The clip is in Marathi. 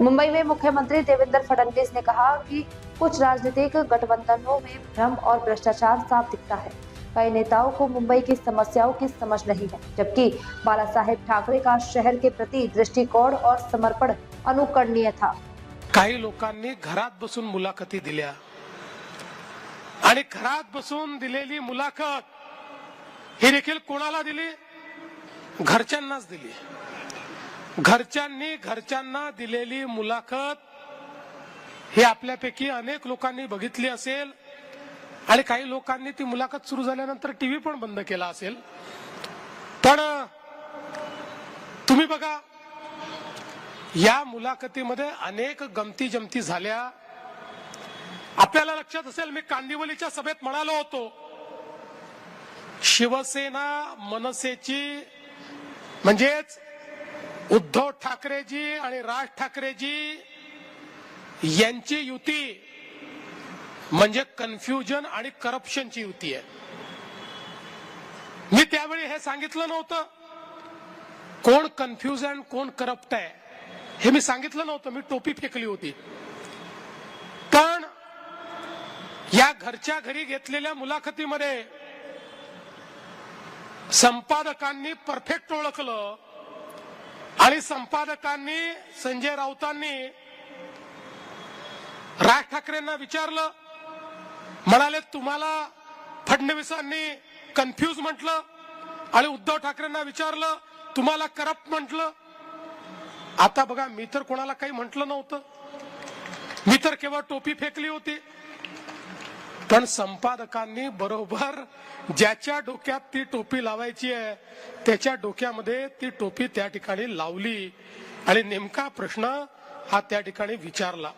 मुंबई में मुख्यमंत्री देवेंद्र फडणवीस ने कहा कि कुछ राजनीतिक गठबंधनों में भ्रम और भ्रष्टाचार साफ दिखता है। कई नेताओं को मुंबई की समस्याओं की समझ नहीं है, जबकि बाला साहेब ठाकरे का शहर के प्रति दृष्टिकोन और समर्पण अनुकरणीय था। काही लोकांनी घरात बसून मुलाखती दिल्या आणि घरात बसून दिलेली मुलाखत ही देखील कोणाला दिली? घरच्यांनाच दिली। घरच्यांनी घरच्यांना दिलेली मुलाखत ही आपल्यापैकी अनेक लोकांनी बघितली असेल आणि काही लोकांनी ती मुलाखत सुरू झाल्यानंतर टीव्ही पण बंद केला असेल। पण तुम्ही बघा, या मुलाखतीमध्ये अनेक गमती जमती झाल्या। आपल्याला लक्षात असेल, मी कांदिवलीच्या सभेत म्हणालो होतो, शिवसेना मनसेची म्हणजेच उद्धव ठाकरेजी आणि राज ठाकरेजी यांची युती म्हणजे कन्फ्युजन आणि करप्शनची युती आहे। मी त्यावेळी हे सांगितलं नव्हतं कोण कन्फ्युजन कोण करप्ट आहे, हे मी सांगितलं नव्हतं। मी टोपी फेकली होती। पण या घरच्या घरी घेतलेल्या मुलाखतीमध्ये संपादकांनी परफेक्ट ओळखलं आणि संपादकांनी संजय राऊतांनी राज ठाकरेंना विचारलं, म्हणाले तुम्हाला फडणवीसांनी कन्फ्यूज म्हटलं आणि उद्धव ठाकरेंना विचारलं तुम्हाला करप्ट म्हटलं। आता बघा, मी तर कोणाला काही म्हटलं नव्हतं, मी तर केवळ टोपी फेकली होती। पण संपादकांनी बरोबर ज्याच्या डोक्यात ती टोपी लावायची आहे त्याच्या डोक्यामध्ये ती टोपी त्या ठिकाणी लावली आणि नेमका प्रश्न हा त्या ठिकाणी विचारला।